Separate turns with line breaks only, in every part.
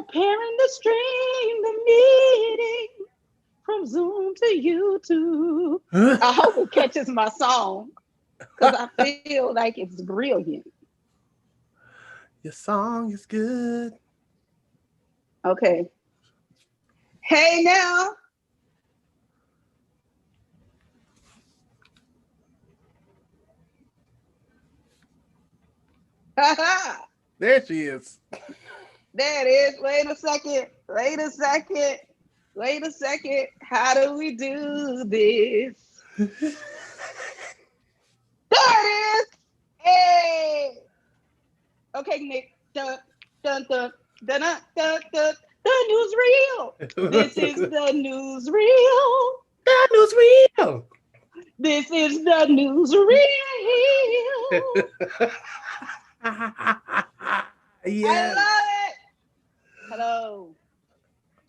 Preparing to stream the meeting from Zoom to YouTube. I hope it catches my song because I feel like it's brilliant.
Your song is good.
Okay. Hey now.
There she is.
There it is. Wait a second. Wait a second. Wait a second. How do we do this? There it is. Hey. Okay, Nick. Dun, dun, dun, dun, dun, dun, dun. The newsreel. This is the newsreel.
That news real.
This is the newsreel.
Yes.
I love it. Hello.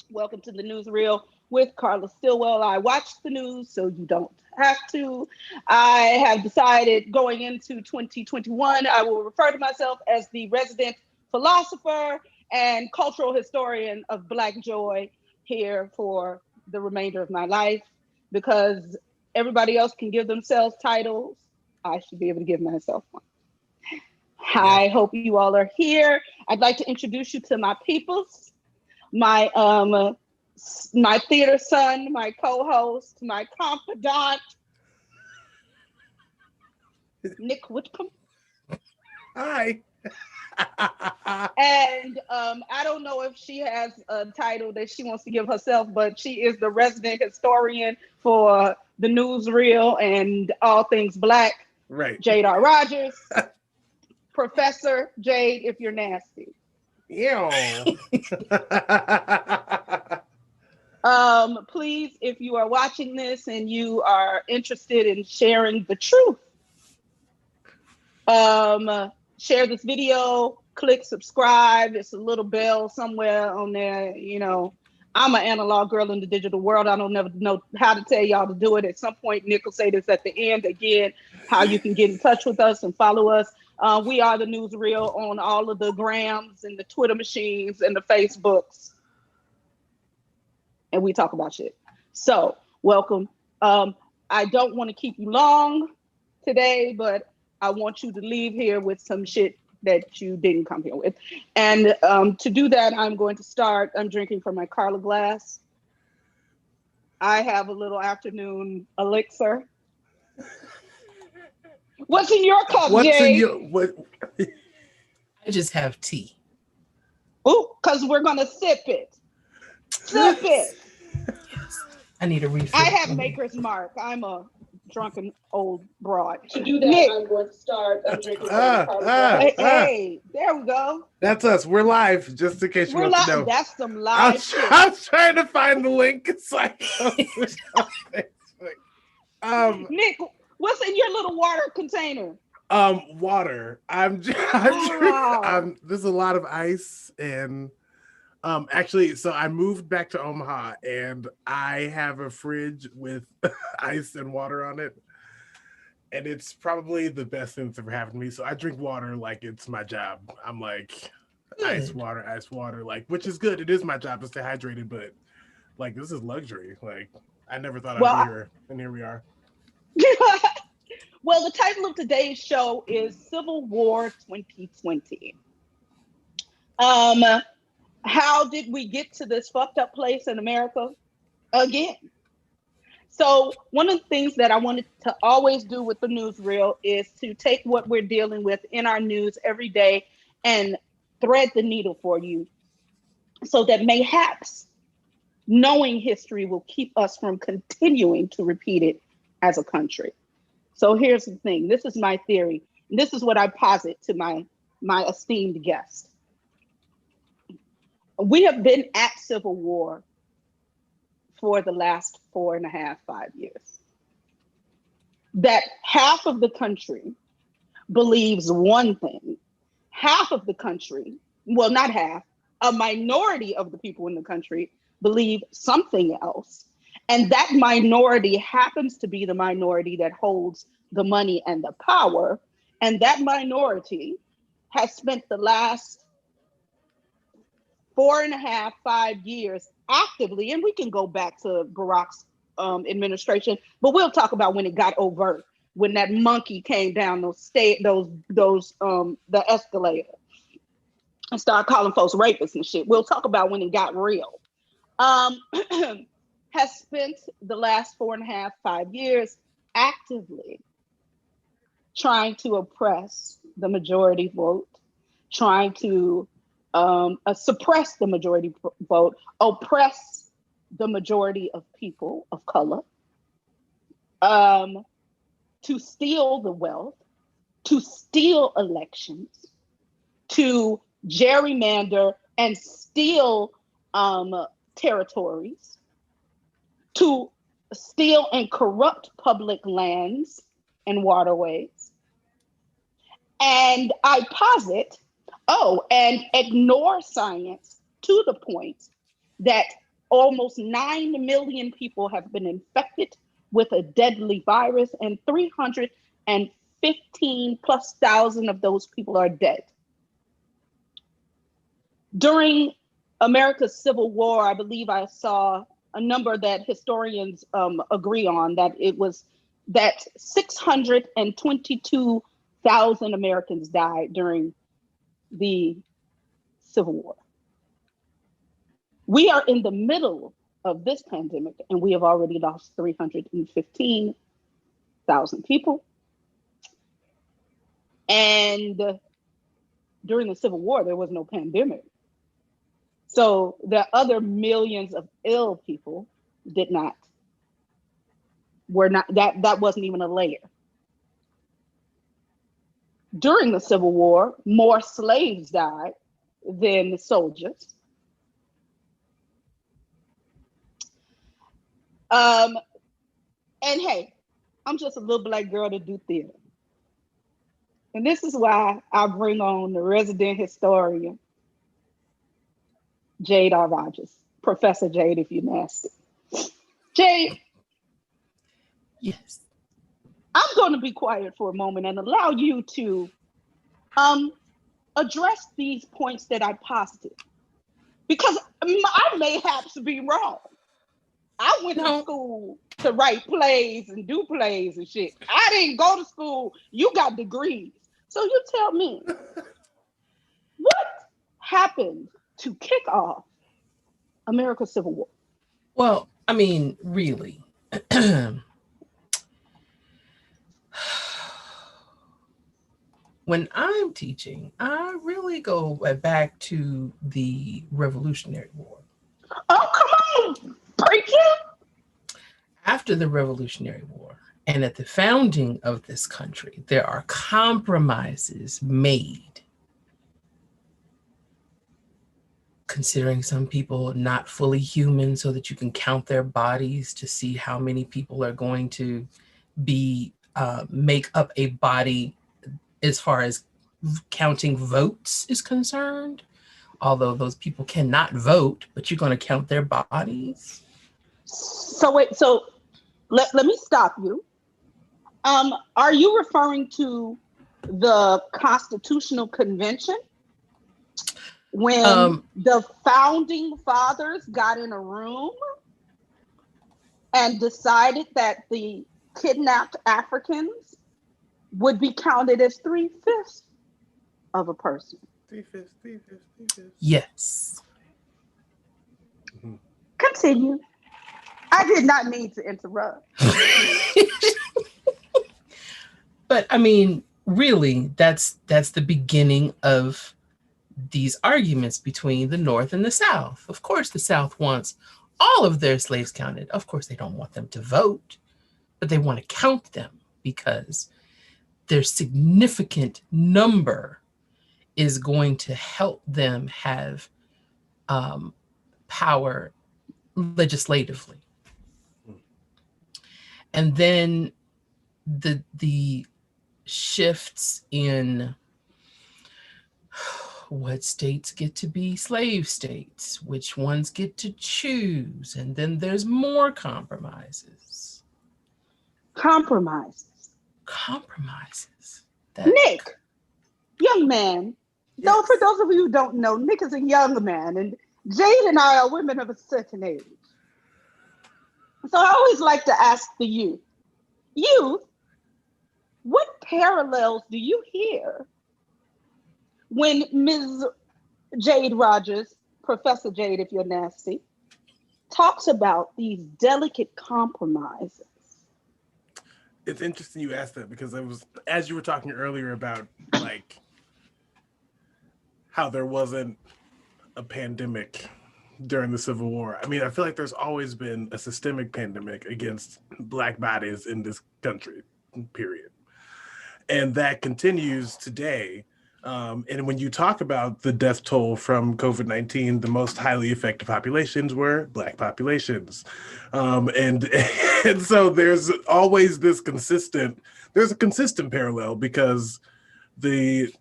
Welcome to the newsreel with Carla Stillwell. I watch the news so you don't have to. I have decided going into 2021, I will refer to myself as the resident philosopher and cultural historian of Black joy here for the remainder of my life, because everybody else can give themselves titles. I should be able to give myself one. I hope you all are here. I'd like to introduce you to my peoples, my theater son, my co-host, my confidant, Nick Whitcomb.
Hi.
And I don't know if she has a title that she wants to give herself, but she is the resident historian for the newsreel and all things Black.
Right.
Jade R. Rogers. Professor Jade, if you're nasty.
Yeah.
Please, if you are watching this and you are interested in sharing the truth, share this video, click subscribe. It's a little bell somewhere on there. You know, I'm an analog girl in the digital world. I don't never know how to tell y'all to do it. At some point, Nick will say this at the end again, how you can get in touch with us and follow us. We are the newsreel on all of the grams and the Twitter machines and the Facebooks. And we talk about shit. So welcome. I don't want to keep you long today, but I want you to leave here with some shit that you didn't come here with. And to do that, I'm going to start. I'm drinking from my Carla glass. I have a little afternoon elixir. What's in your cup,
What's
Jay?
in your what?
I just have tea.
Oh, because we're gonna sip it. Sip it.
Yes. I need a refill.
I have Maker's Mark. I'm a drunken old broad.
To do that,
Nick.
I'm going to start. I'm drinking from the Carla glass.
Hey, there we go.
That's us. We're live, just in case you
We're
want to
live.
know.
That's some live shit.
I was trying to find the link. It's like,
Nick, what's in your little water container?
Water. There's a lot of ice and actually, so I moved back to Omaha and I have a fridge with ice and water on it. And it's probably the best thing that's ever happened to me. So I drink water like it's my job. I'm like, ice water, like, which is good. It is my job to stay hydrated, but like, this is luxury. Like, I never thought I'd be here, and here we are.
Well, the title of today's show is Civil War 2020. How did we get to this fucked up place in America again? So one of the things that I wanted to always do with the newsreel is to take what we're dealing with in our news every day and thread the needle for you so that mayhaps knowing history will keep us from continuing to repeat it as a country. So here's the thing. This is my theory. This is what I posit to my esteemed guest. We have been at civil war for the last 4.5, 5 years. That half of the country believes one thing. Half of the country, well, not half, a minority of the people in the country believe something else. And that minority happens to be the minority that holds the money and the power. And that minority has spent the last 4.5, 5 years actively, and we can go back to Barack's administration, but we'll talk about when it got overt, when that monkey came down the escalator and started calling folks rapists and shit. We'll talk about when it got real. Has spent the last 4.5, 5 years actively trying to oppress the majority vote, trying to suppress the majority vote, oppress the majority of people of color, to steal the wealth, to steal elections, to gerrymander and steal territories, to steal and corrupt public lands and waterways. And I posit, and ignore science to the point that almost 9 million people have been infected with a deadly virus, and 315 plus thousand of those people are dead. During America's Civil War, I believe I saw a number that historians agree on, that it was that 622,000 Americans died during the Civil War. We are in the middle of this pandemic, and we have already lost 315,000 people. And during the Civil War, there was no pandemic. So the other millions of ill people that wasn't even a layer. During the Civil War, more slaves died than the soldiers. And hey, I'm just a little black girl to do theater. And this is why I bring on the resident historian, Jade R. Rogers. Professor Jade, if you're nasty. Jade.
Yes.
I'm going to be quiet for a moment and allow you to address these points that I posited. Because I mayhaps be wrong. I went to school to write plays and do plays and shit. I didn't go to school. You got degrees. So you tell me, what happened to kick off America's Civil War?
Well, I mean, really. When I'm teaching, I really go back to the Revolutionary War.
Oh, come on, preacher!
After the Revolutionary War and at the founding of this country, there are compromises made, considering some people not fully human so that you can count their bodies to see how many people are going to be make up a body as far as counting votes is concerned. Although those people cannot vote, but you're going to count their bodies.
So wait, let me stop you. Are you referring to the Constitutional Convention? When the founding fathers got in a room and decided that the kidnapped Africans would be counted as 3/5 of a person.
3/5.
Yes.
Mm-hmm.
Continue. I did not mean to interrupt.
But I mean, really, that's the beginning of these arguments between the North and the South. Of course, the South wants all of their slaves counted. Of course, they don't want them to vote, but they want to count them because their significant number is going to help them have power legislatively. And then the shifts in what states get to be slave states, which ones get to choose, and then there's more compromises.
Compromises. Nick, young man.
Yes.
For those of you who don't know, Nick is a young man, and Jade and I are women of a certain age. So I always like to ask the youth, what parallels do you hear when Ms. Jade Rogers, Professor Jade, if you're nasty, talks about these delicate compromises?
It's interesting you asked that because as you were talking earlier about like how there wasn't a pandemic during the Civil War. I mean, I feel like there's always been a systemic pandemic against Black bodies in this country, period. And that continues today. And when you talk about the death toll from COVID-19, the most highly affected populations were Black populations. And so there's always there's a consistent parallel because the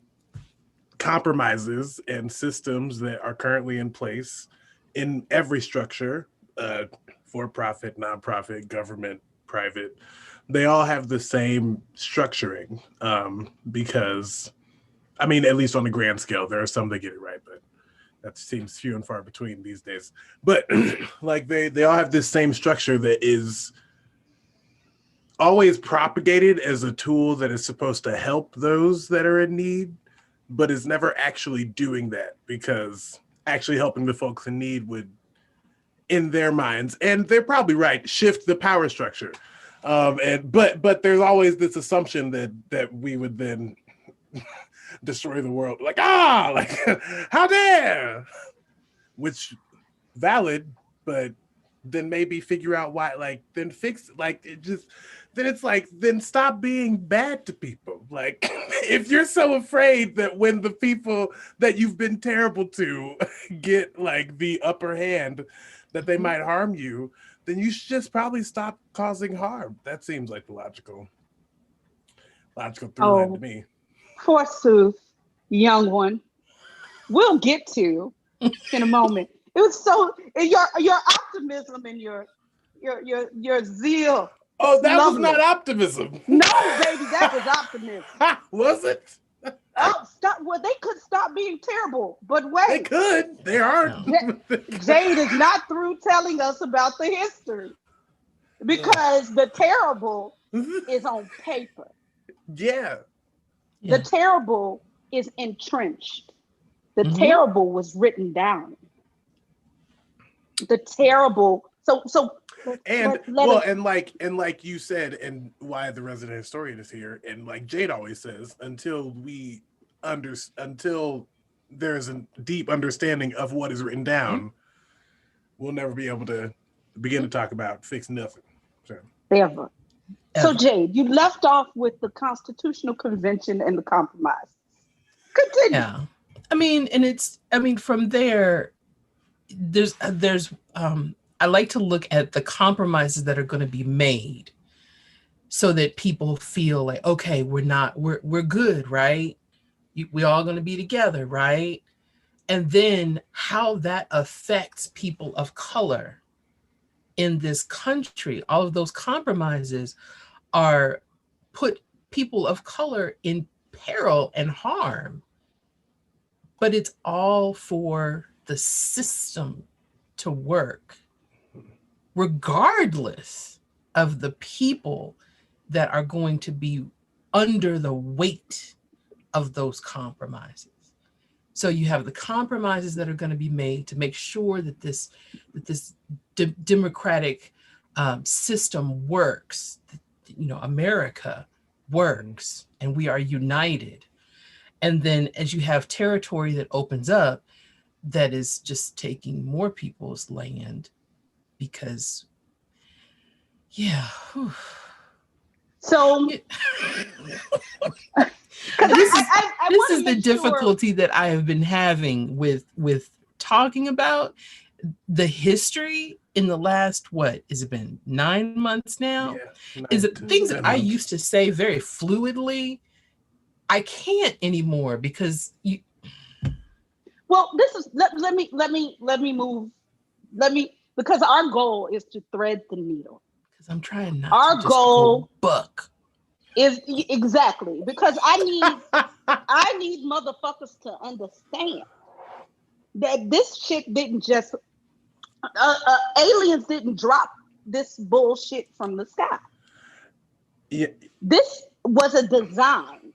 compromises and systems that are currently in place in every structure, for-profit, nonprofit, government, private, they all have the same structuring because, I mean, at least on a grand scale, there are some that get it right, but that seems few and far between these days. But like they all have this same structure that is always propagated as a tool that is supposed to help those that are in need, but is never actually doing that because actually helping the folks in need would, in their minds, and they're probably right, shift the power structure. But there's always this assumption that we would then destroy the world. Like, how dare? Which valid, but then maybe figure out why, like, then fix, like, it just, then it's like, then stop being bad to people. Like, if you're so afraid that when the people that you've been terrible to get like the upper hand, that they might harm you, then you should just probably stop causing harm. That seems like the logical through line to me.
Forsooth, young one, we'll get to in a moment. It was so your optimism and your zeal.
Oh, that was not optimism.
No, baby, that was optimism.
Was it?
Oh, stop! Well, they could stop being terrible, but wait,
they could. They aren't.
Jade is not through telling us about the history because the terrible is on paper.
Yeah.
The terrible is entrenched. The terrible was written down. The terrible. So.
And like you said, and why the resident historian is here, and like Jade always says, until there's a deep understanding of what is written down, we'll never be able to begin to talk about fix nothing.
Ever. So Jade, you left off with the Constitutional Convention and the compromise. Continue.
Yeah, I mean, from there, there's I like to look at the compromises that are going to be made so that people feel like, okay, we're good, right? We all going to be together, right? And then how that affects people of color in this country. All of those compromises are put people of color in peril and harm, but it's all for the system to work, regardless of the people that are going to be under the weight of those compromises. So you have the compromises that are going to be made to make sure that this democratic system works, America works, and we are united. And then as you have territory that opens up, that is just taking more people's land, because
so
this is the difficulty that I have been having with talking about the history in the last, what has it been, 9 months now?
Yeah,
is it things that I used to say very fluidly, I can't anymore because you.
Well, this is let me move. Because our goal is to thread the needle.
Because I'm trying not
our
to just
goal
go buck.
Is exactly because I need motherfuckers to understand that this shit didn't just aliens didn't drop this bullshit from the sky.
Yeah.
This was a design.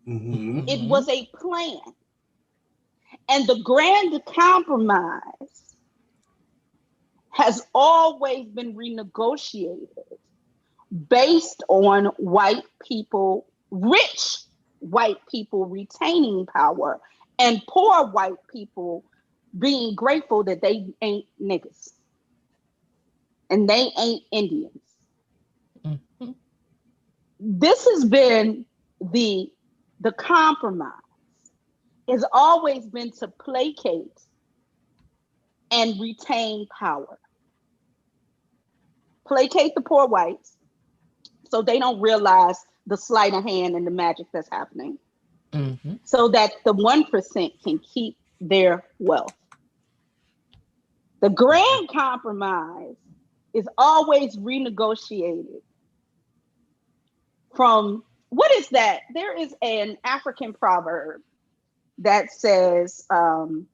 Mm-hmm.
It was a plan. And the grand compromise has always been renegotiated based on white people, rich white people retaining power, and poor white people being grateful that they ain't niggas and they ain't Indians.
Mm-hmm.
This has been the compromise. Has always been to placate and retain power. Placate the poor whites so they don't realize the sleight of hand and the magic that's happening.
Mm-hmm.
So that the 1% can keep their wealth. The grand compromise is always renegotiated from, what is that? There is an African proverb that says, and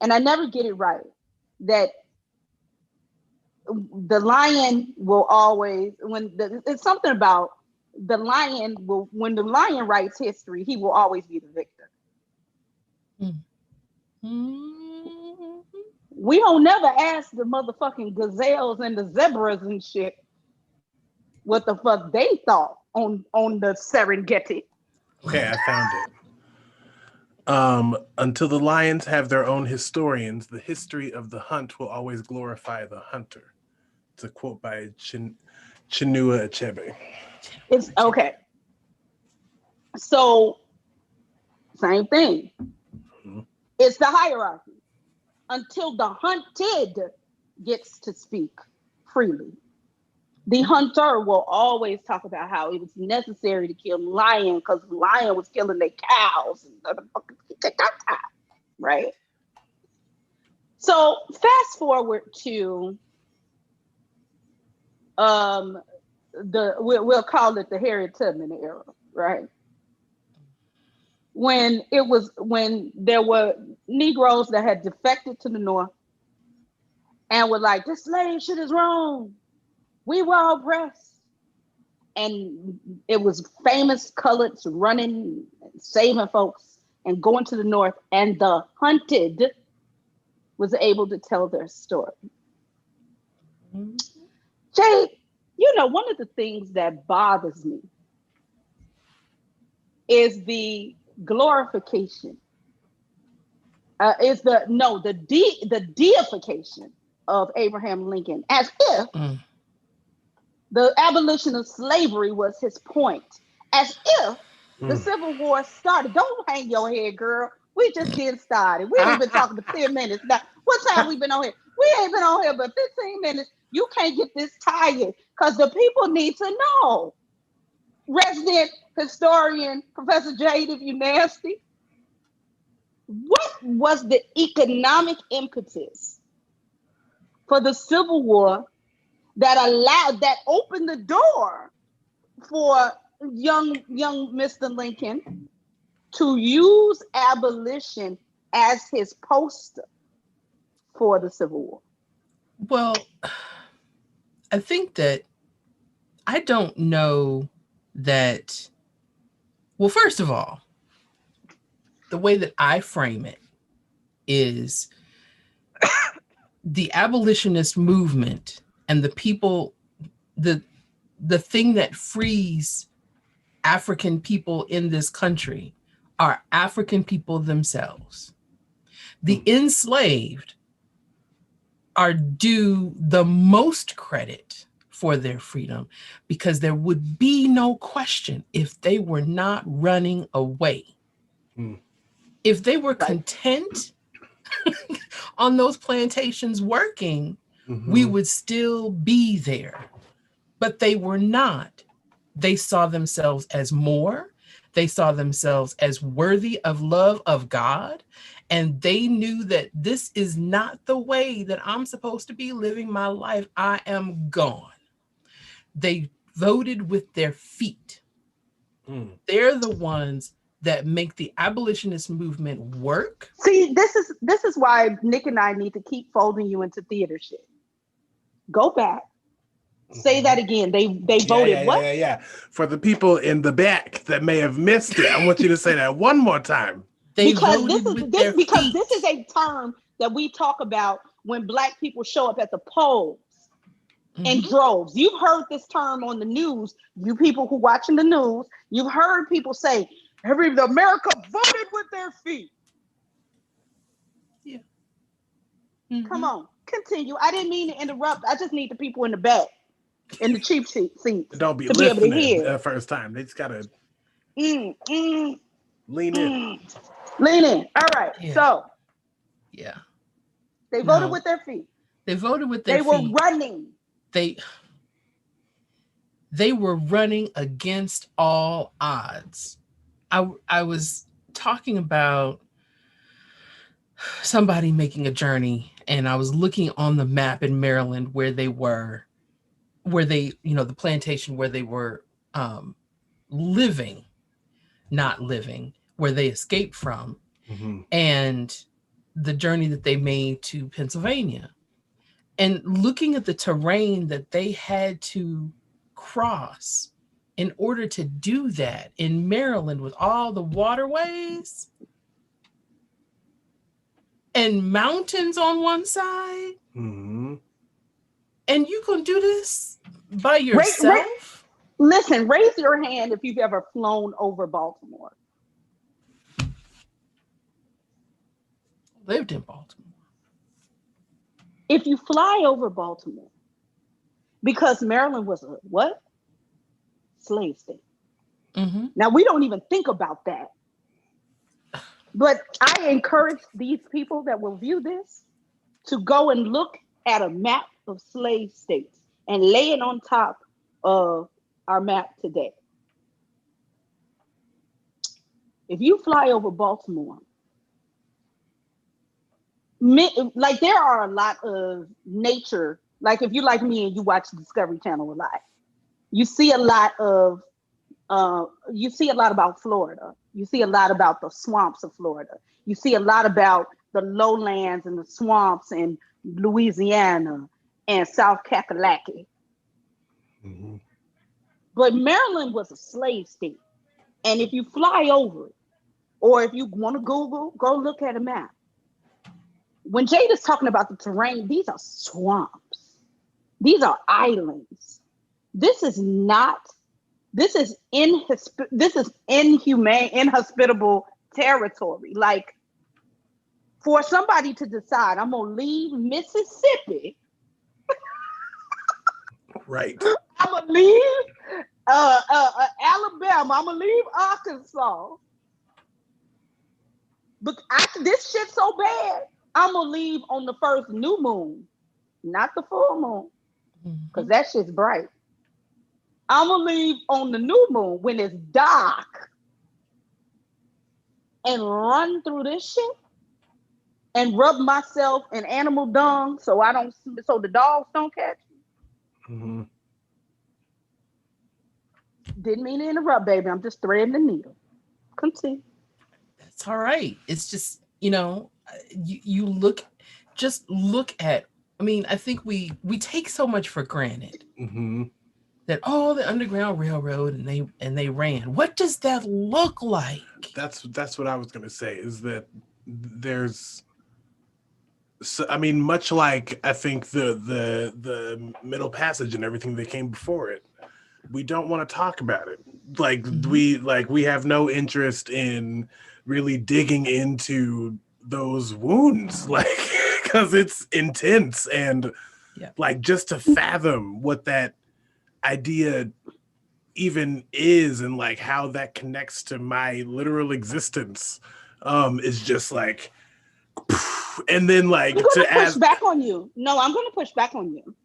I never get it right, that the lion will always, it's something about the lion will, when the lion writes history, he will always be the victor.
Mm-hmm.
We don't never ask the motherfucking gazelles and the zebras and shit what the fuck they thought on the Serengeti.
Okay, I found it. Until the lions have their own historians, the history of the hunt will always glorify the hunter. It's a quote by Chinua Achebe.
It's okay. So, same thing.
Mm-hmm.
It's the hierarchy. Until the hunted gets to speak freely, the hunter will always talk about how it was necessary to kill the lion because the lion was killing their cows. Right? So fast forward to we'll call it the Harriet Tubman era, right? When there were Negroes that had defected to the North and were like, this slave shit is wrong. We were oppressed. And it was famous coloreds running, saving folks, and going to the North. And the hunted was able to tell their story.
Mm-hmm.
Jay, one of the things that bothers me is the glorification. The deification of Abraham Lincoln, as if the abolition of slavery was his point, as if the Civil War started. Don't hang your head, girl. We just getting started. We ain't been talking for 10 minutes. Now, what time we been on here? We ain't been on here but 15 minutes. You can't get this tired because the people need to know. Resident historian, Professor Jade, if you nasty, what was the economic impetus for the Civil War that opened the door for young Mr. Lincoln to use abolition as his poster for the Civil War?
Well, I think that I don't know that. Well, first of all, the way that I frame it is the abolitionist movement and the people, the thing that frees African people in this country are African people themselves. The enslaved are due the most credit for their freedom because there would be no question if they were not running away. If they were content on those plantations working, we would still be there. But they were not. They saw themselves as more. They saw themselves as worthy of love of God. And they knew that this is not the way that I'm supposed to be living my life. I am gone. They voted with their feet. They're the ones that make the abolitionist movement work.
See, this is why Nick and I need to keep folding you into theater shit. Go back. Say that again. They voted what?
Yeah. For the people in the back that may have missed it, I want you to say that one more time.
Because this is a term that we talk about when Black people show up at the polls in droves. You've heard this term on the news. You people who watching the news, you've heard people say, America voted with their feet.
Yeah.
Come on, continue. I didn't mean to interrupt. I just need the people in the back, in the cheap seats,
don't be
to be able to
listening
hear
the first time. They just gotta lean in.
Lean in. All right.
Yeah.
So
yeah,
they voted with their feet.
They voted with their feet.
They were running.
They were running against all odds. I was talking about somebody making a journey, and I was looking on the map in Maryland where they, the plantation where they were not living, where they escaped from, and the journey that they made to Pennsylvania. And looking at the terrain that they had to cross in order to do that in Maryland with all the waterways and mountains on one side. And you can do this by yourself?
Listen, raise your hand if you've ever flown over Baltimore.
Lived in Baltimore.
If you fly over Baltimore, because Maryland was a what? Slave state. Now, we don't even think about that. But I encourage these people that will view this to go and look at a map of slave states and lay it on top of our map today. If you fly over Baltimore, like there are a lot of nature, like if you like me and you watch the Discovery Channel a lot, you see a lot about Florida. You see a lot about the swamps of Florida. You see a lot about the lowlands and the swamps in Louisiana and South Kakalaki. But Maryland was a slave state. And if you fly over it, or if you want to Google, go look at a map. When Jade is talking about the terrain, these are swamps. These are islands. This is inhumane, inhospitable territory. Like, for somebody to decide, I'm gonna leave Mississippi.
Right.
I'm gonna leave Alabama. I'm gonna leave Arkansas. But this shit's so bad, I'm gonna leave on the first new moon, not the full moon, because that shit's bright. I'm gonna leave on the new moon when it's dark and run through this shit and rub myself in animal dung so the dogs don't catch me. Didn't mean to interrupt, baby. I'm just threading the needle. Continue.
That's all right. It's just, you look at, I think we take so much for granted. That the Underground Railroad and they ran. What does that look like?
That's what I was gonna say, is that there's, much like I think the Middle Passage and everything that came before it, we don't want to talk about it. We have no interest in really digging into those wounds, because it's intense, and just to fathom what that idea even is and how that connects to my literal existence is just and then
to push back on you. No, I'm gonna push back on you.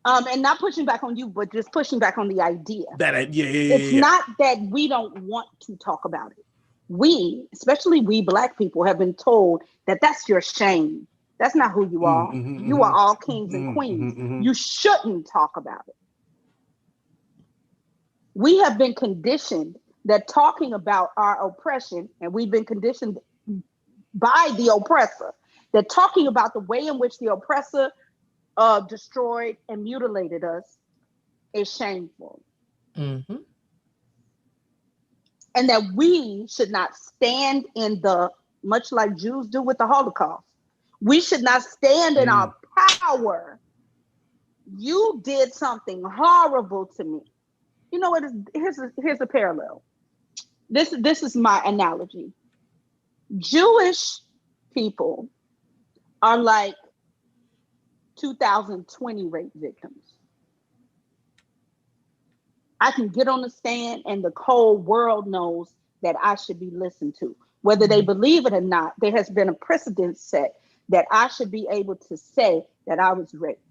And not pushing back on you, but just pushing back on the idea. It's not that we don't want to talk about it. We, especially we Black people, have been told that that's your shame. That's not who you are. You are all kings and queens. You shouldn't talk about it. We have been conditioned that talking about our oppression, and we've been conditioned by the oppressor, that talking about the way in which the oppressor destroyed and mutilated us is shameful.
Mm-hmm.
And that we should not stand in the, much like Jews do with the Holocaust, we should not stand in our power. You did something horrible to me. You know what? Here's a parallel. This is my analogy. Jewish people are like 2020 rape victims. I can get on the stand and the whole world knows that I should be listened to. Whether they believe it or not, there has been a precedent set that I should be able to say that I was raped.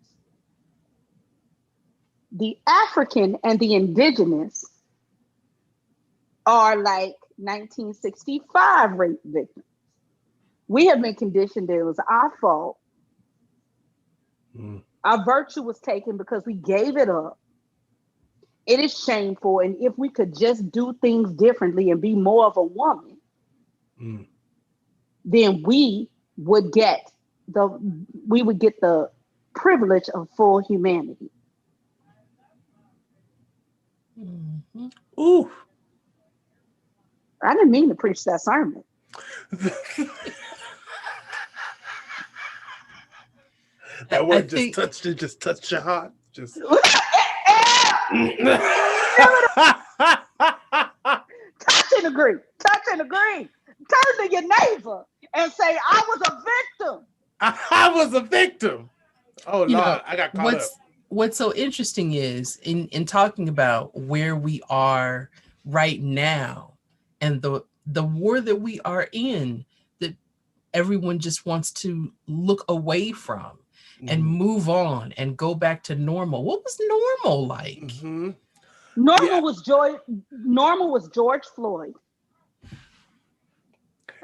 The African and the indigenous are like 1965 rape victims. We have been conditioned that it was our fault. Our virtue was taken because we gave it up. It is shameful. And if we could just do things differently and be more of a woman, then we would get the privilege of full humanity.
Mm-hmm.
Ooh.
I didn't mean to preach that sermon.
That word just touched your heart. Just
touch and agree. Touch and agree. Turn to your neighbor and say, I was a victim.
I was a victim. Oh, Lord, I got caught up.
What's so interesting is in talking about where we are right now and the war that we are in, that everyone just wants to look away from and move on and go back to normal. What was normal like?
Mm-hmm.
Normal was George Floyd.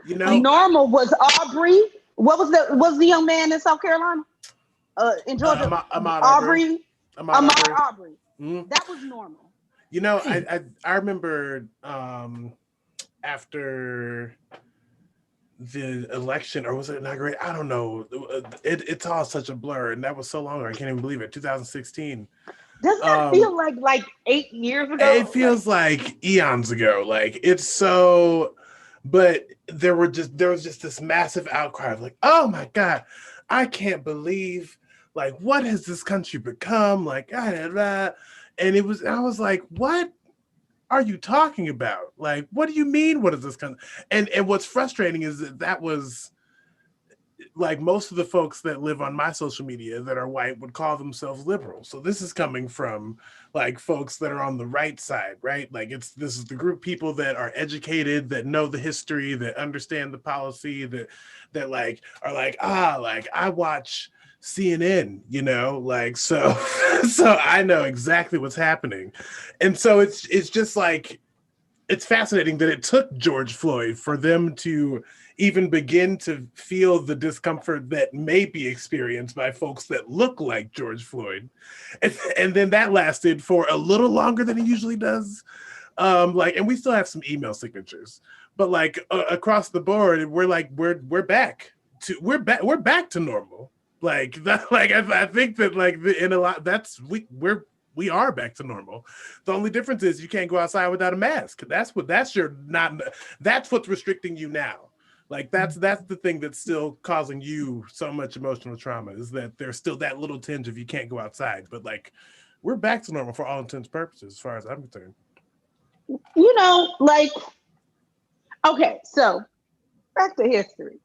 You know,
normal was Aubrey. What was the young man in South Carolina? In Georgia,
Ahmaud
Aubrey.
Aubrey.
Mm-hmm. That was normal.
You know, I remember after the election, or was it inaugurated? I don't know. It's all such a blur, and that was so long ago. I can't even believe it. 2016.
Doesn't that feel like 8 years ago?
It feels like eons ago. Like it's so, but there was just this massive outcry of like, oh my God, I can't believe, like, what has this country become? Like, and I was like, what are you talking about? Like, what do you mean? What is this country? And what's frustrating is that was like most of the folks that live on my social media that are white would call themselves liberal. So this is coming from like folks that are on the right side, right? Like this is the group of people that are educated, that know the history, that understand the policy, that like are like, like I watch CNN, you know, like, so I know exactly what's happening. And so it's just like, it's fascinating that it took George Floyd for them to even begin to feel the discomfort that may be experienced by folks that look like George Floyd. And then that lasted for a little longer than it usually does. And we still have some email signatures, but like across the board, we're back to normal. Like that, like I think that like in a lot, we are back to normal. The only difference is you can't go outside without a mask. That's what's restricting you now. Like that's the thing that's still causing you so much emotional trauma, is that there's still that little tinge of you can't go outside. But like we're back to normal for all intents and purposes, as far as I'm concerned.
You know, like, okay, so back to history.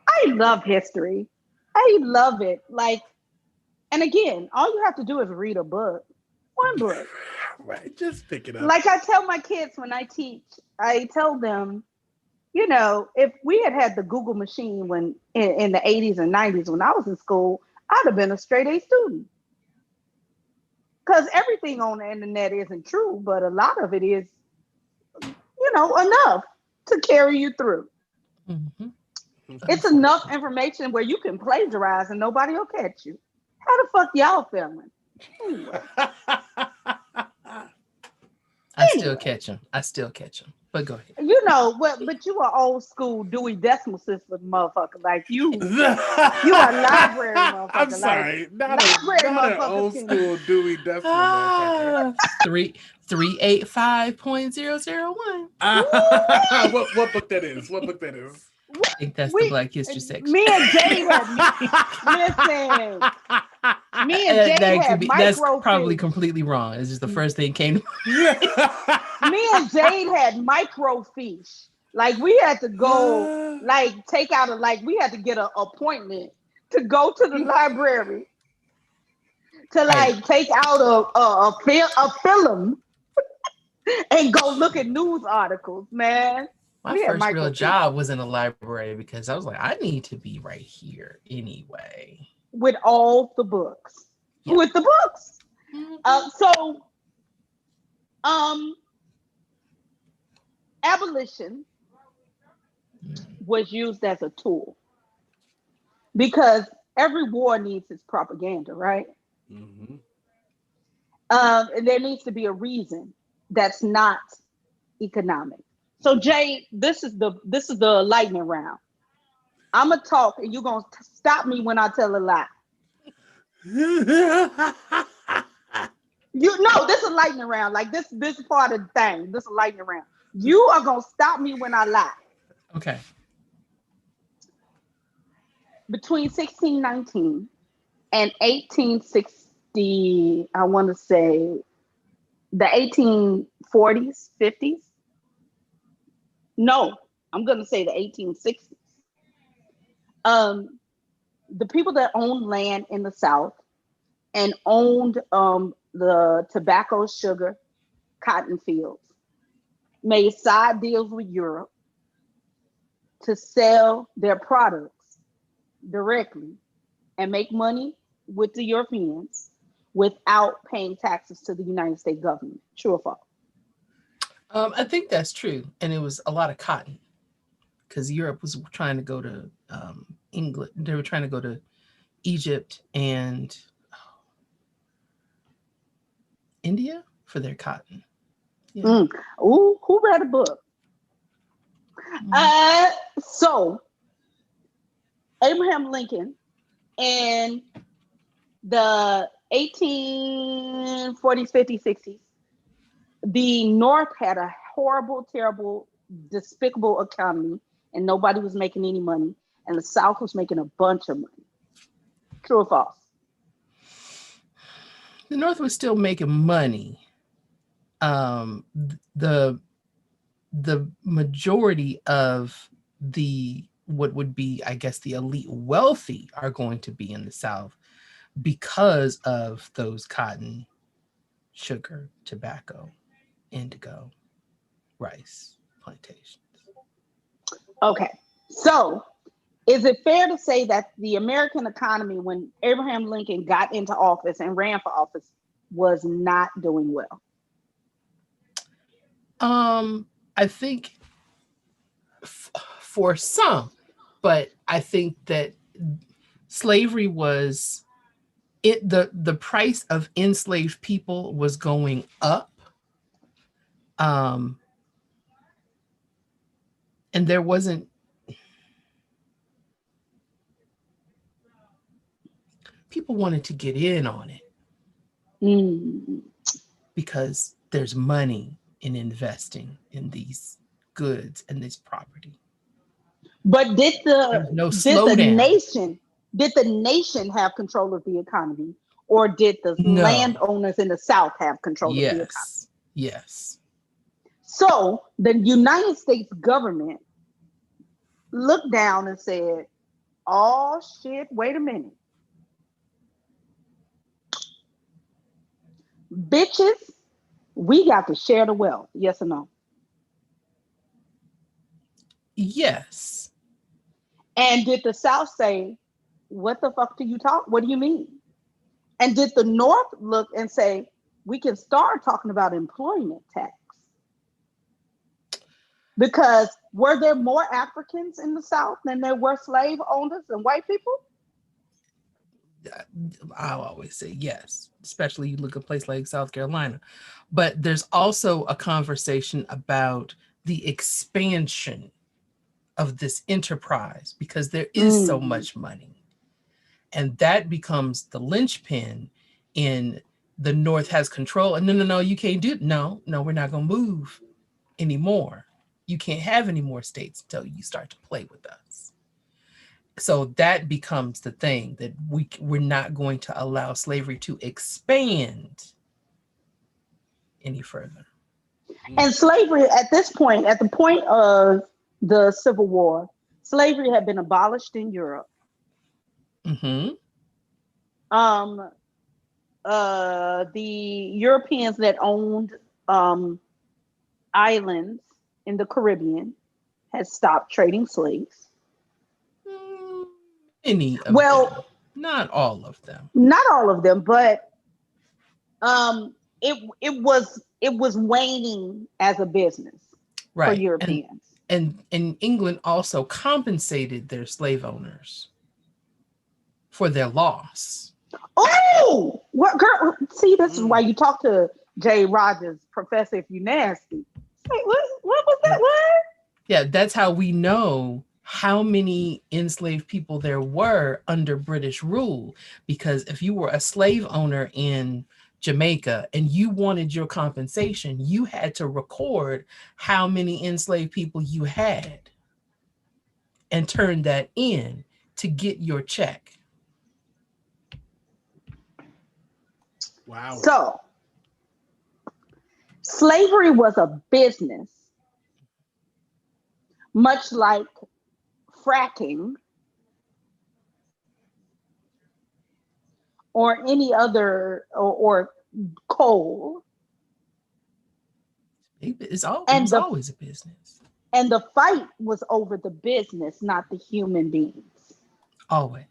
I love history. I love it. Like, and again, all you have to do is read a book. One book.
Right, just pick it up.
Like I tell my kids when I teach, I tell them, you know, if we had the Google machine when in the 80s and 90s when I was in school, I'd have been a straight A student. Because everything on the internet isn't true, but a lot of it is, you know, enough to carry you through.
Mm-hmm.
It's enough information where you can plagiarize and nobody will catch you. How the fuck y'all feeling? Anyway.
I still catch them. But go ahead.
You know what? But you are old school Dewey Decimal System motherfucker. Like you are library motherfucker.
I'm sorry,
like,
not an old school Dewey Decimal motherfucker.
385.001.
What book that is? What book that is?
I think that's the Black History section.
Me and Jade listen. Me and Jade had microfiche.
That's probably completely wrong. It's just the first thing came to
Me and Jade had microfiche. Like we had to go, take out we had to get an appointment to go to the library to take out a film and go look at news articles, man.
My first real job was in a library because I was like, I need to be right here anyway.
With all the books. Yep. With the books. Mm-hmm. Abolition was used as a tool because every war needs its propaganda, right? Mm-hmm. And there needs to be a reason that's not economic. So Jay, this is the lightning round. I'm gonna talk and you're gonna stop me when I tell a lie. This is a lightning round. Like this is part of the thing. This is a lightning round. You are gonna stop me when I lie.
Okay. Between
1619 and 1860, I want to say the 1840s, 50s. No, I'm going to say the 1860s. The people that owned land in the South and owned the tobacco, sugar, cotton fields made side deals with Europe to sell their products directly and make money with the Europeans without paying taxes to the United States government. True or false?
I think that's true. And it was a lot of cotton because Europe was trying to go to England. They were trying to go to Egypt and India for their cotton.
Yeah. Ooh, who read a book? So Abraham Lincoln in the 1840s, 50s, 60s, the North had a horrible, terrible, despicable economy and nobody was making any money. And the South was making a bunch of money. True or false?
The North was still making money. The majority of what would be, I guess, the elite wealthy are going to be in the South because of those cotton, sugar, tobacco, indigo, rice plantations.
Okay, so is it fair to say that the American economy, when Abraham Lincoln got into office and ran for office, was not doing well?
I think for some, but I think that slavery was the price of enslaved people was going up. And there wasn't people wanted to get in on it because there's money in investing in these goods and this property.
But did the nation have control of the economy, or did the landowners in the South have control of the economy?
Yes.
So the United States government looked down and said, "Oh shit, wait a minute. Bitches, we got to share the wealth." Yes or no?
Yes.
And did the South say, "What the fuck do you talk? What do you mean?" And did the North look and say, "We can start talking about employment tax"? Because were there more Africans in the South than there were slave owners and white people?
I'll always say yes, especially you look at a place like South Carolina. But there's also a conversation about the expansion of this enterprise because there is so much money. And that becomes the linchpin in the North has control. And no, you can't do it. No, we're not going to move anymore. You can't have any more states until you start to play with us. So that becomes the thing that we're not going to allow slavery to expand any further.
And slavery at this point, at the point of the Civil War, slavery had been abolished in Europe.
Mm-hmm.
The Europeans that owned islands in the Caribbean had stopped trading slaves.
Many of them. Not all of them.
Not all of them, but it was waning as a business for Europeans.
And England also compensated their slave owners for their loss.
Oh, what girl? See, this is why you talk to Jay Rogers, Professor, if you nasty. Wait, what was that word?
Yeah, that's how we know how many enslaved people there were under British rule. Because if you were a slave owner in Jamaica and you wanted your compensation, you had to record how many enslaved people you had and turn that in to get your check.
Wow.
So, slavery was a business, much like fracking or any other or coal.
It was always a business.
And the fight was over the business, not the human beings.
Always.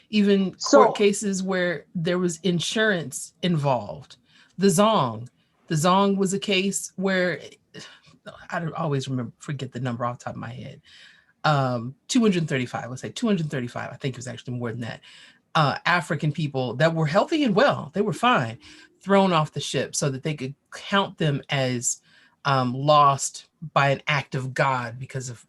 Even court cases where there was insurance involved. The Zong was a case where I don't always forget the number off the top of my head. 235, let's say 235. I think it was actually more than that. African people that were healthy and well, they were fine, thrown off the ship so that they could count them as lost by an act of God because of,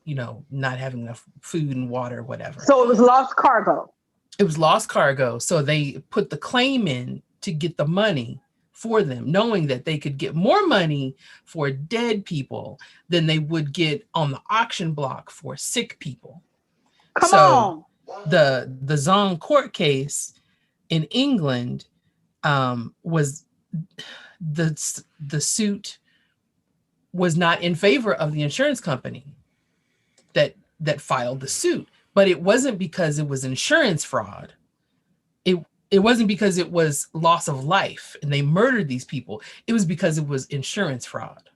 not having enough food and water or whatever.
So it was lost cargo.
It was lost cargo. So they put the claim in to get the money for them, knowing that they could get more money for dead people than they would get on the auction block for sick people.
Come on.
The Zong court case in England was the suit was not in favor of the insurance company that filed the suit. But it wasn't because it was insurance fraud. It wasn't because it was loss of life and they murdered these people. It was because it was insurance fraud.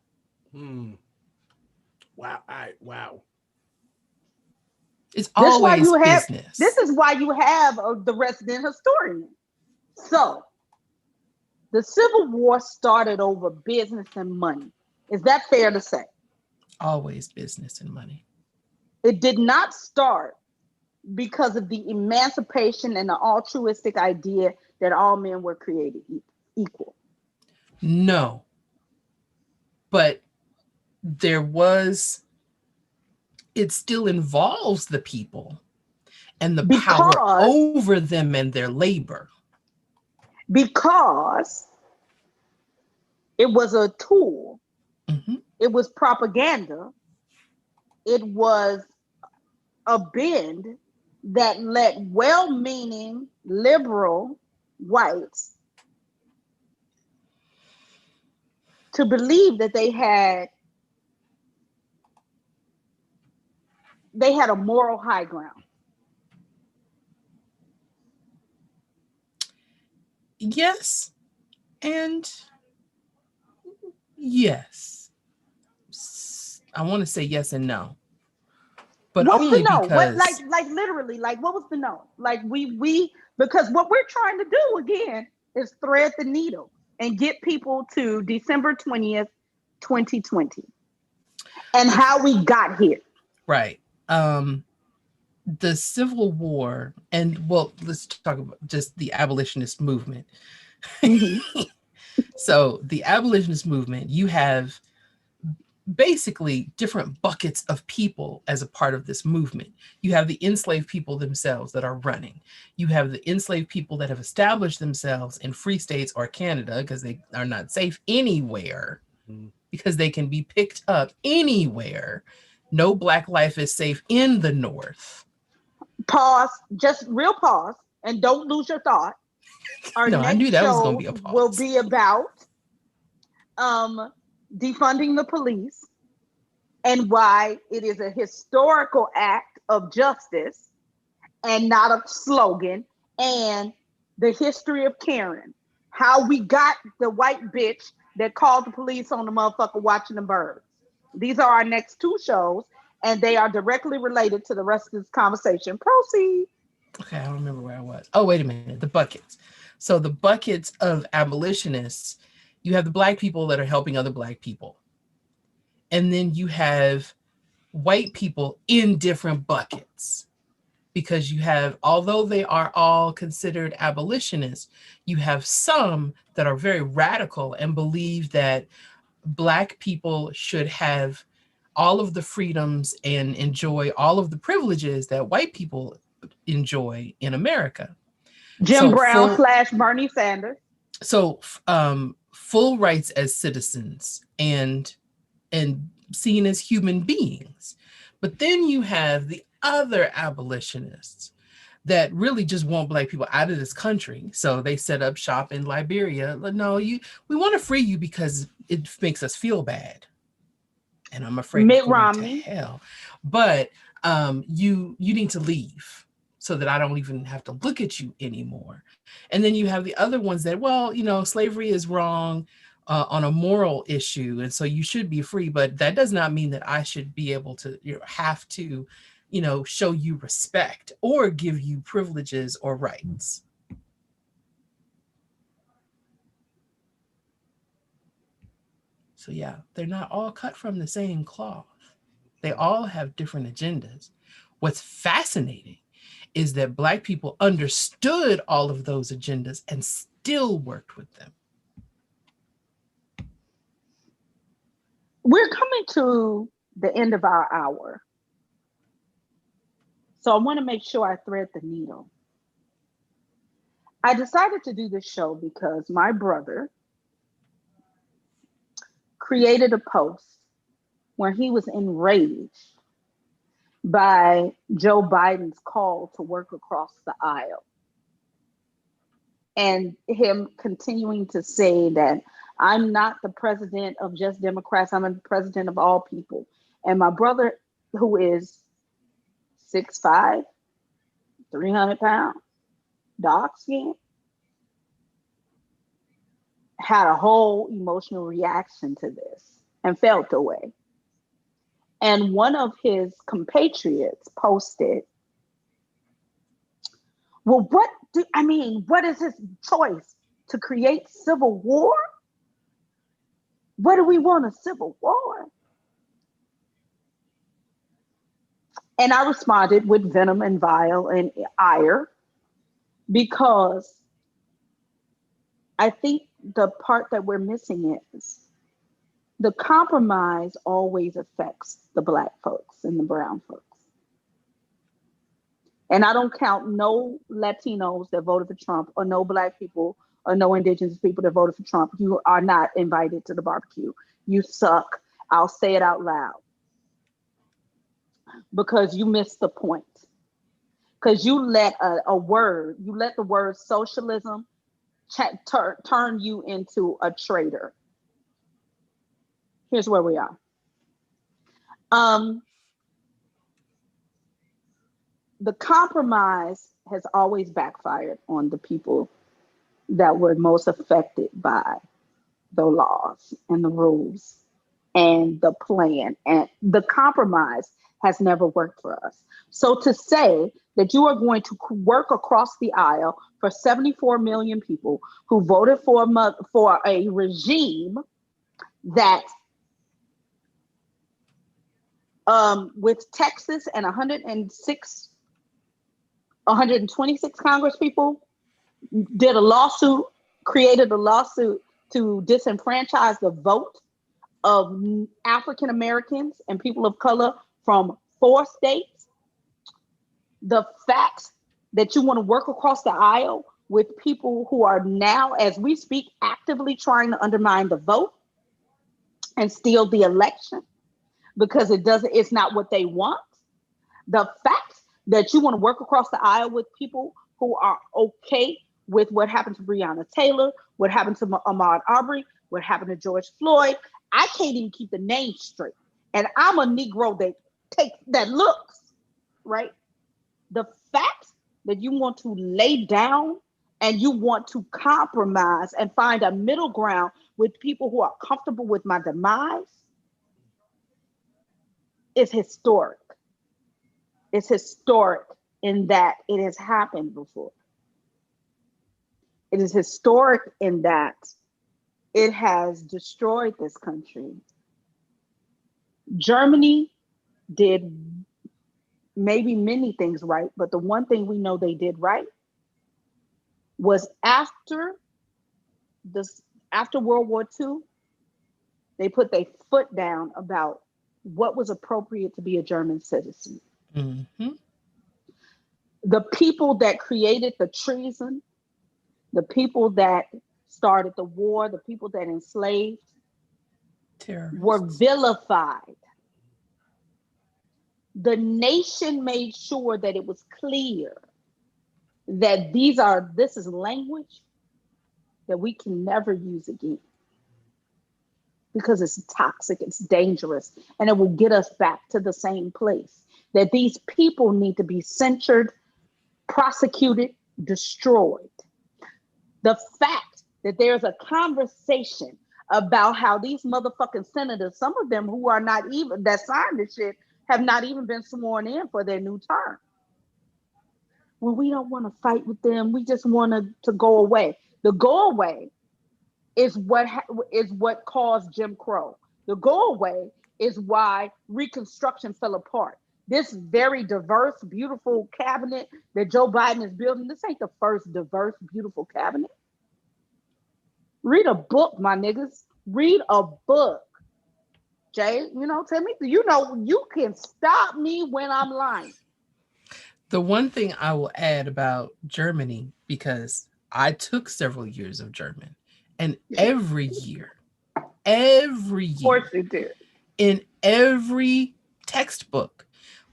Wow. Wow.
It's always business.
This is why you have the resident historian. So the Civil War started over business and money. Is that fair to say?
Always business and money.
It did not start because of the emancipation and the altruistic idea that all men were created equal.
No. But it still involves the people and the power over them and their labor.
Because it was a tool.
Mm-hmm.
It was propaganda. It was a bend that let well-meaning liberal whites to believe that they had a moral high ground.
Yes. And yes. I want to say yes and no. But
what's
only
the no?
because
What literally, what was the no? We because what we're trying to do again is thread the needle and get people to December 20th, 2020 and how we got here.
Right. the Civil War, and well, let's talk about just the abolitionist movement.
Mm-hmm.
So the abolitionist movement, you have basically different buckets of people as a part of this movement. You have the enslaved people themselves that are running. You have the enslaved people that have established themselves in free states or Canada because they are not safe anywhere, because they can be picked up anywhere. No Black life is safe in the North.
Pause, just real pause, and don't lose your thought. Our
No, I knew
next
that was going to
show
be a
will
pause.
be about defunding the police and why it is a historical act of justice and not a slogan, and the history of Karen, how we got the white bitch that called the police on the motherfucker watching the birds. These are our next two shows, and they are directly related to the rest of this conversation. Proceed.
Okay, I don't remember where I was. Oh, wait a minute. The buckets. So the buckets of abolitionists, you have the Black people that are helping other Black people. And then you have white people in different buckets. Because you have, although they are all considered abolitionists, you have some that are very radical and believe that Black people should have all of the freedoms and enjoy all of the privileges that white people enjoy in America.
Jim
So
Brown
full,
slash Bernie Sanders.
so full rights as citizens and seen as human beings. But then you have the other abolitionists that really just want Black people out of this country. So they set up shop in Liberia. No, we want to free you because it makes us feel bad. And I'm afraid of
Mitt
going to
Romney.
hell. But you need to leave so that I don't even have to look at you anymore. And then you have the other ones that, well, slavery is wrong on a moral issue, and so you should be free. But that does not mean that I should be able to have to, show you respect or give you privileges or rights. So yeah, they're not all cut from the same cloth. They all have different agendas. What's fascinating is that Black people understood all of those agendas and still worked with them.
We're coming to the end of our hour. So I want to make sure I thread the needle. I decided to do this show because my brother created a post where he was enraged by Joe Biden's call to work across the aisle and him continuing to say that I'm not the president of just Democrats, I'm the president of all people. And my brother, who is 6'5", 300 pounds, dark skin, had a whole emotional reaction to this and felt the way. And one of his compatriots posted, well, what is his choice? To create civil war? What do we want, a civil war? And I responded with venom and vile and ire, because I think the part that we're missing is the compromise always affects the Black folks and the brown folks. And I don't count no Latinos that voted for Trump, or no Black people, or no Indigenous people that voted for Trump. You are not invited to the barbecue. You suck. I'll say it out loud. Because you missed the point. Because you let the word socialism turn you into a traitor. Here's where we are. The compromise has always backfired on the people that were most affected by the laws and the rules and the plan. And the compromise has never worked for us. So to say that you are going to work across the aisle for 74 million people who voted for a regime that with Texas and 106 126 Congress people did a lawsuit, created a lawsuit to disenfranchise the vote of African Americans and people of color from 4 states. The fact that you want to work across the aisle with people who are now, as we speak, actively trying to undermine the vote and steal the election because it's not what they want. The fact that you want to work across the aisle with people who are okay with what happened to Breonna Taylor, what happened to Ahmaud Arbery, what happened to George Floyd. I can't even keep the names straight. And I'm a Negro that looks, right? The fact that you want to lay down and you want to compromise and find a middle ground with people who are comfortable with my demise is historic. It's historic in that it has happened before. It is historic in that it has destroyed this country. Germany did maybe many things right, but the one thing we know they did right was after World War II, they put their foot down about what was appropriate to be a German citizen.
Mm-hmm.
The people that created the treason, the people that started the war, the people that enslaved,
terrorists
were vilified. The nation made sure that it was clear that this is language that we can never use again because it's toxic, it's dangerous, and it will get us back to the same place. That these people need to be censured, prosecuted, destroyed. The fact that there's a conversation about how these motherfucking senators, some of them who are not even, that signed this shit, have not even been sworn in for their new term. Well, we don't want to fight with them. We just want to go away. The go away is what caused Jim Crow. The go away is why Reconstruction fell apart. This very diverse, beautiful cabinet that Joe Biden is building, this ain't the first diverse, beautiful cabinet. Read a book, my niggas. Read a book. Jay, tell me, you can stop me when I'm lying.
The one thing I will add about Germany, because I took several years of German, and every year,
Of course you did.
in every textbook,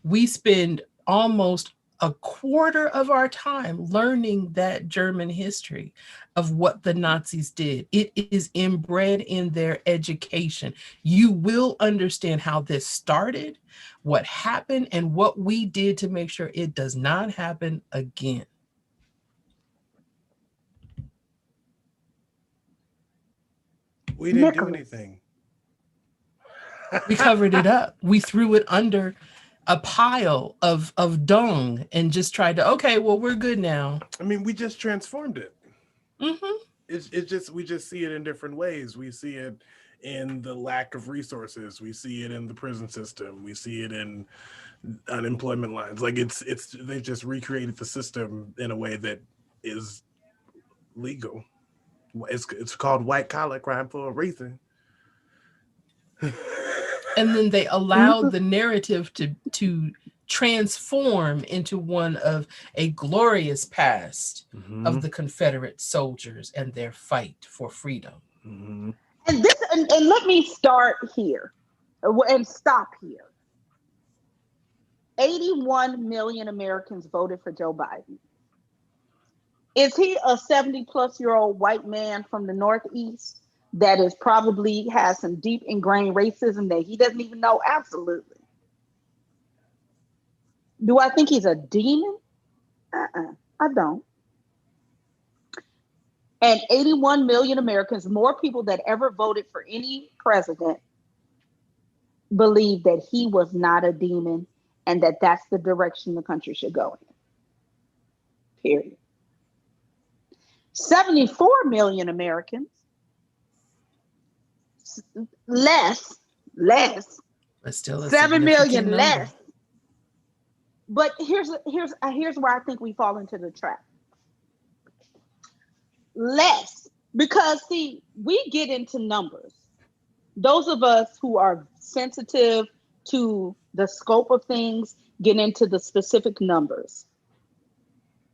we spend almost a quarter of our time learning that German history of what the Nazis did. It is inbred in their education. You will understand how this started, what happened, and what we did to make sure it does not happen again.
We didn't do anything.
We covered it up. We threw it under a pile of dung and just tried to, okay, well, we're good now.
I mean, we just transformed it.
Mm-hmm.
We just see it in different ways. We see it in the lack of resources. We see it in the prison system. We see it in unemployment lines. Like they just recreated the system in a way that is legal. It's called white collar crime for a reason.
And then they allowed the narrative to transform into one of a glorious past of the Confederate soldiers and their fight for freedom.
Mm-hmm.
And let me start here and stop here. 81 million Americans voted for Joe Biden. Is he a 70-plus-year-old white man from the Northeast that is probably has some deep ingrained racism that he doesn't even know? Absolutely. Do I think he's a demon? I don't. And 81 million Americans, more people that ever voted for any president, believe that he was not a demon and that that's the direction the country should go in. Period. 74 million Americans, less,
but still a
7 million
significant
less,
number.
But here's where I think we fall into the trap. Less, because see, we get into numbers. Those of us who are sensitive to the scope of things get into the specific numbers.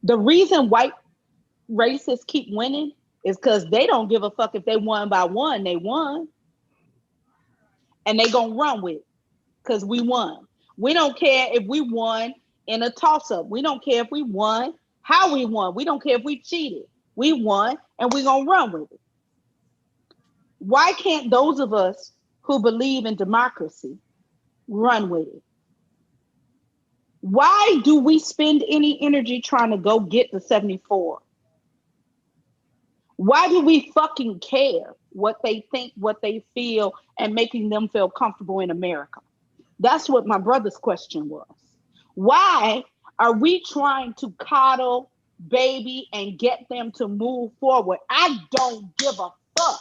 The reason white racists keep winning is because they don't give a fuck if they won by one, they won. And they gonna run with it because we won. We don't care if we won in a toss-up. We don't care if we won, how we won. We don't care if we cheated. We won and we gonna run with it. Why can't those of us who believe in democracy run with it? Why do we spend any energy trying to go get the 74? Why do we fucking care what they think, what they feel, and making them feel comfortable in America? That's what my brother's question was. Why are we trying to coddle, baby, and get them to move forward? I don't give a fuck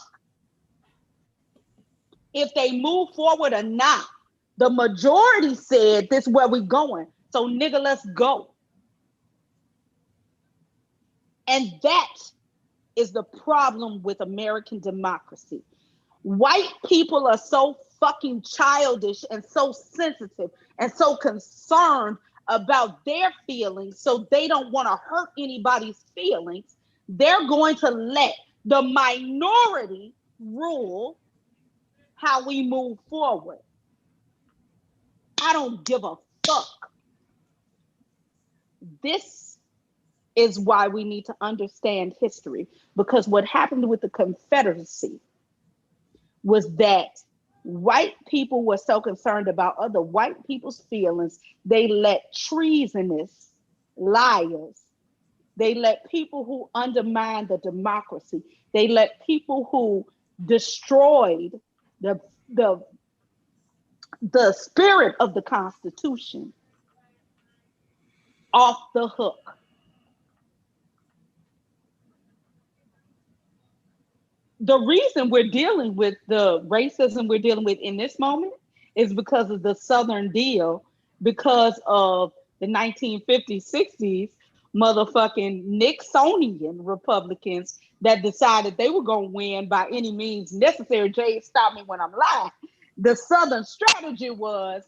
if they move forward or not. The majority said this is where we going. So nigga, let's go. And that is the problem with American democracy. White people are so fucking childish and so sensitive and so concerned about their feelings, so they don't want to hurt anybody's feelings. They're going to let the minority rule how we move forward. I don't give a fuck. This is why we need to understand history, because what happened with the Confederacy was that white people were so concerned about other white people's feelings, they let treasonous liars, they let people who undermined the democracy, they let people who destroyed the, the, the spirit of the Constitution off the hook. The reason we're dealing with the racism we're dealing with in this moment is because of the Southern deal, because of the 1950s, 60s motherfucking Nixonian Republicans that decided they were going to win by any means necessary. Jay, stop me when I'm lying. The Southern strategy was,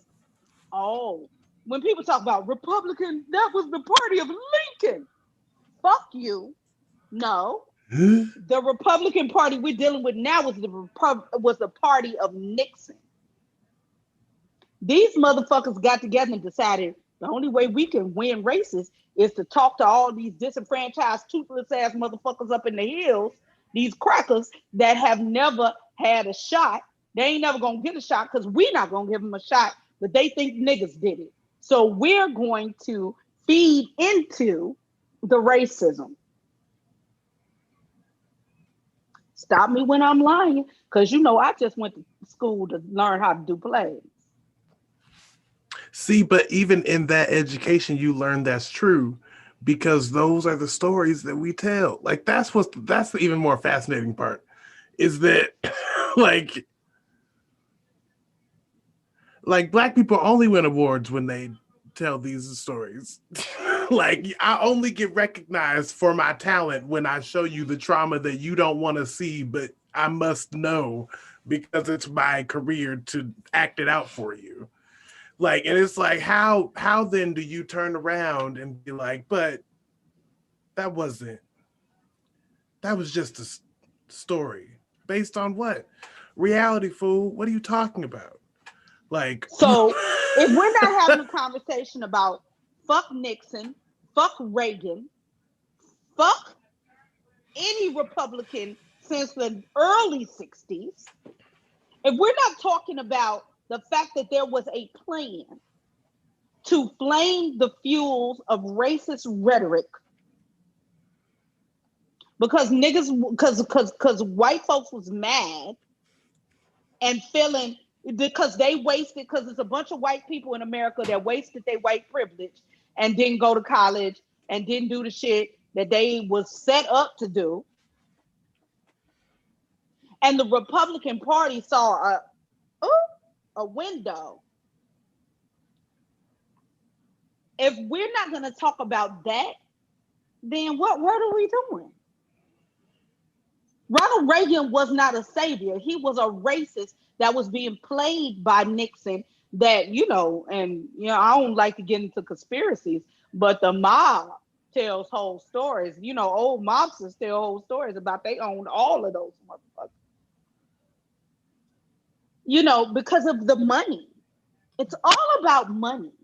oh, when people talk about Republican, that was the party of Lincoln. Fuck you. No, the Republican Party we're dealing with now was the party of Nixon. These motherfuckers got together and decided the only way we can win races is to talk to all these disenfranchised, toothless ass motherfuckers up in the hills, these crackers that have never had a shot. They ain't never gonna get a shot because we're not gonna give them a shot, but they think niggas did it. So we're going to feed into the racism. Stop me when I'm lying, because you know I just went to school to learn how to do plays.
See, but even in that education, you learn that's true because those are the stories that we tell. Like that's the even more fascinating part is that like black people only win awards when they tell these stories. Like I only get recognized for my talent when I show you the trauma that you don't want to see, but I must know because it's my career to act it out for you. Like, and it's like, how then do you turn around and be like, but that was just a story based on what? Reality, fool. What are you talking about? Like,
so if we're not having a conversation about fuck Nixon, fuck Reagan, fuck any Republican since the early 60s, if we're not talking about the fact that there was a plan to flame the fuels of racist rhetoric because niggas, because white folks was mad and feeling because they wasted, because it's a bunch of white people in America that wasted their white privilege and didn't go to college and didn't do the shit that they was set up to do. And the Republican Party saw a window If we're not going to talk about that, then what are we doing? Ronald Reagan was not a savior. He was a racist that was being played by Nixon. That, and I don't like to get into conspiracies, but the mob tells whole stories. Old mobsters tell whole stories about they owned all of those motherfuckers. Because of the money. It's all about money.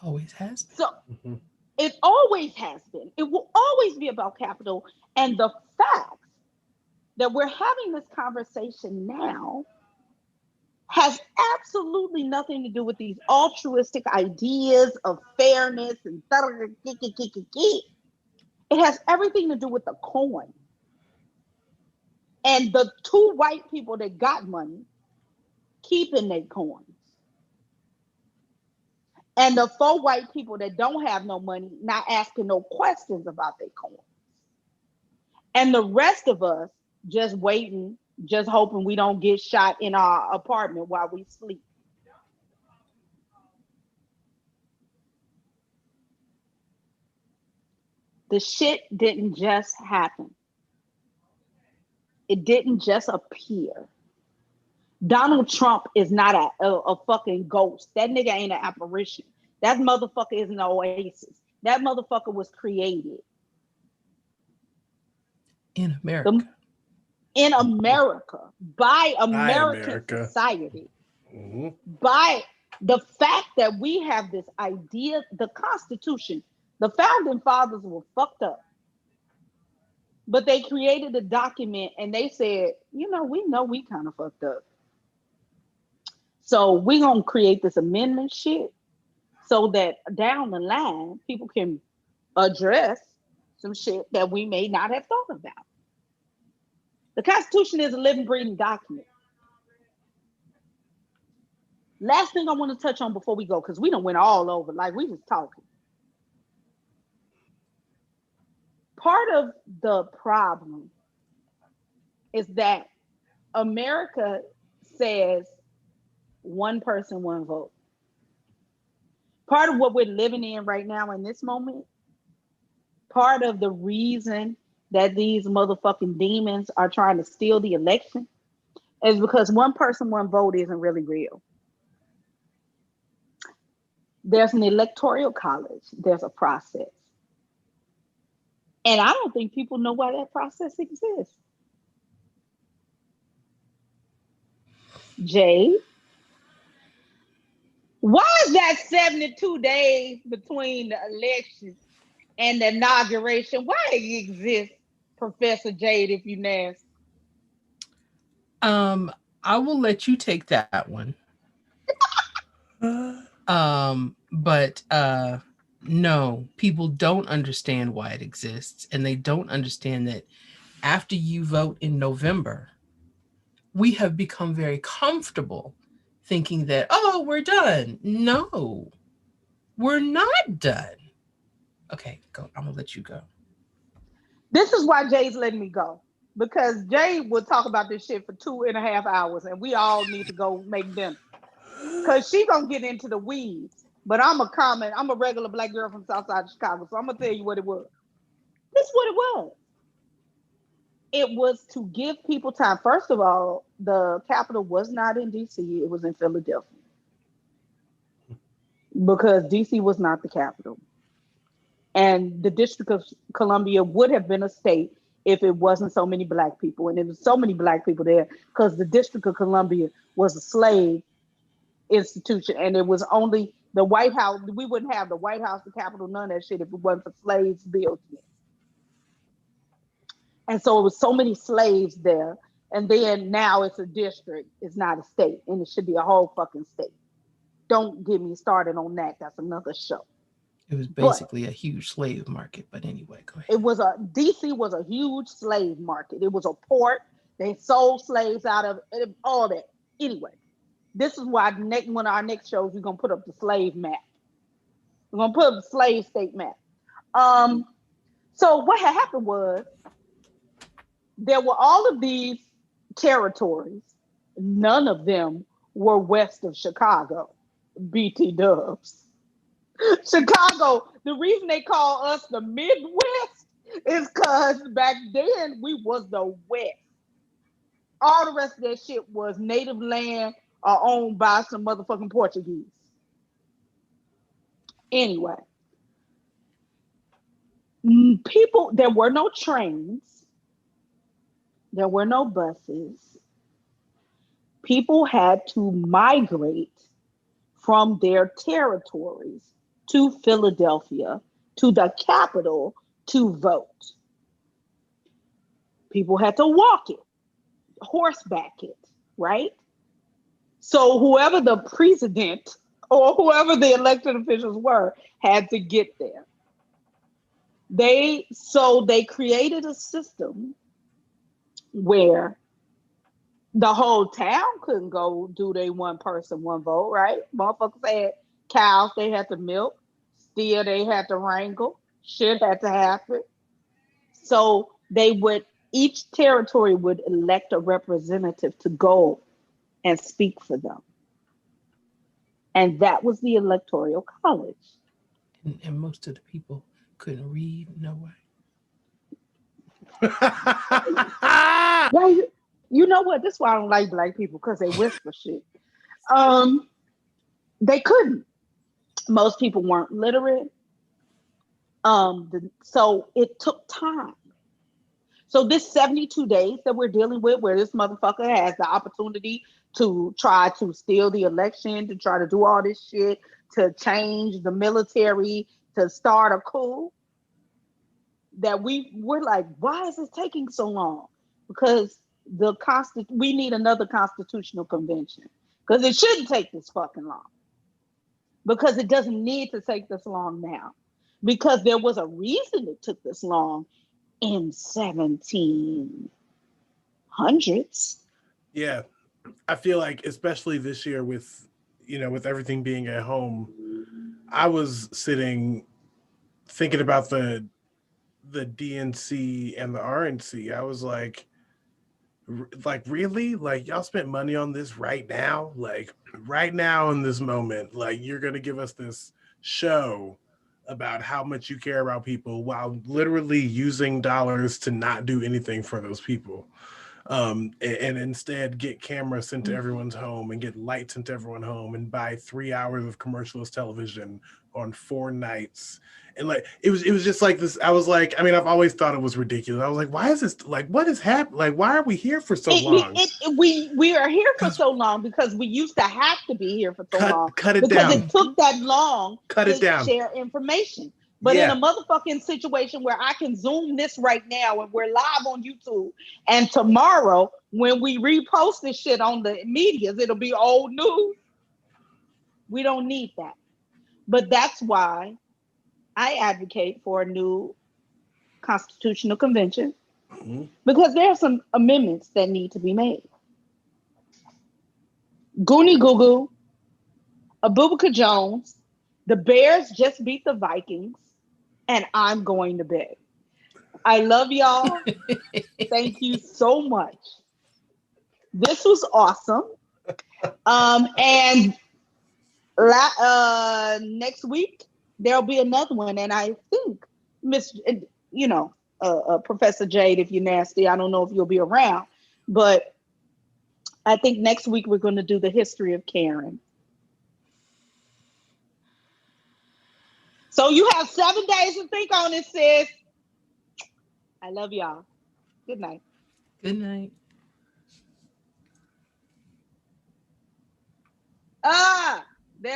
Always has been.
So it always has been. It will always be about capital. And the fact that we're having this conversation now has absolutely nothing to do with these altruistic ideas of fairness and it has everything to do with the coin. And the two white people that got money keeping their coins. And the four white people that don't have no money not asking no questions about their coins. And the rest of us just waiting, just hoping we don't get shot in our apartment while we sleep. The shit didn't just happen. It didn't just appear. Donald Trump is not a fucking ghost. That nigga ain't an apparition. That motherfucker is an oasis. That motherfucker was created.
In America.
In America. By American society.
Mm-hmm.
By the fact that we have this idea, the Constitution, the founding fathers were fucked up. But they created a document and they said, we know we kind of fucked up. So we're going to create this amendment shit so that down the line, people can address some shit that we may not have thought about. The Constitution is a living, breathing document. Last thing I want to touch on before we go, because we done went all over, like we just talking. Part of the problem is that America says one person, one vote. Part of what we're living in right now in this moment, part of the reason that these motherfucking demons are trying to steal the election is because one person, one vote isn't really real. There's an electoral college. There's a process. And I don't think people know why that process exists. Jay, why is that 72 days between the election and the inauguration? Why it exists, Professor Jade, if you nasty?
I will let you take that one. But no, people don't understand why it exists, and they don't understand that after you vote in November, we have become very comfortable thinking that, oh, we're done. No, we're not done. Okay, go. I'm gonna let you go.
This is why Jay's letting me go. Because Jay will talk about this shit for 2.5 hours and we all need to go make dinner. Because she gonna get into the weeds. But I'm a regular black girl from Southside Chicago. So I'm gonna tell you what it was. This is what it was. It was to give people time. First of all, the Capitol was not in DC, it was in Philadelphia. Because DC was not the capital. And the District of Columbia would have been a state if it wasn't so many black people. And there was so many black people there because the District of Columbia was a slave institution. And it was only the White House. We wouldn't have the White House, the Capitol, none of that shit if it wasn't for slaves built in. And so it was so many slaves there. And then now it's a district. It's not a state. And it should be a whole fucking state. Don't get me started on that. That's another show.
It was basically a huge slave market, but anyway, go ahead.
DC was a huge slave market. It was a port. They sold slaves out of all that. Anyway, this is why one of our next shows, we're going to put up the slave map. We're going to put up the slave state map. So what had happened was there were all of these territories. None of them were west of Chicago. BT dubs. Chicago, the reason they call us the Midwest is because back then we was the West. All the rest of that shit was native land or owned by some motherfucking Portuguese. Anyway, people, there were no trains, there were no buses. People had to migrate from their territories to Philadelphia, to the capital, to vote. People had to walk it, horseback it, right? So whoever the president or whoever the elected officials were had to get there. They created a system where the whole town couldn't go do they one person, one vote, right? Motherfuckers had cows they had to milk, steer they had to wrangle, shit had to happen. So each territory would elect a representative to go and speak for them. And that was the electoral college.
And most of the people couldn't read, no way.
Yeah, you know what? This is why I don't like black people, because they whisper shit. They couldn't. Most people weren't literate. So it took time. So this 72 days that we're dealing with, where this motherfucker has the opportunity to try to steal the election, to try to do all this shit, to change the military, to start a coup, that we're like, why is this taking so long? Because we need another constitutional convention, because it shouldn't take this fucking long, because it doesn't need to take this long now, because there was a reason it took this long in 1700s.
Yeah, I feel like especially this year with with everything being at home, I was sitting thinking about the DNC and the RNC. I was like really, like, y'all spent money on this right now, like right now in this moment, like you're gonna give us this show about how much you care about people while literally using dollars to not do anything for those people, and instead get cameras sent to everyone's home and get lights sent to everyone's home and buy 3 hours of commercialist television on 4 nights. And like it was just like this. I was like, I mean, I've always thought it was ridiculous. I was like, why is this, like, what is happening? Like, why are we here for so long?
We are here for so long because we used to have to be here for so long.
Cut it
because
down.
It took that long
to
share information. But in a motherfucking situation where I can Zoom this right now and we're live on YouTube, and tomorrow when we repost this shit on the medias, it'll be old news. We don't need that. But that's why I advocate for a new constitutional convention, because there are some amendments that need to be made. Goonie Goo Goo, Abubakar Jones, the Bears just beat the Vikings, and I'm going to bed. I love y'all. Thank you so much. This was awesome. And next week there'll be another one, and I think Professor Jade, if you're nasty, I don't know if you'll be around, but I think next week we're going to do the history of Karen. So you have 7 days to think on it, sis. I love y'all. Good night.
Good night.
There we go.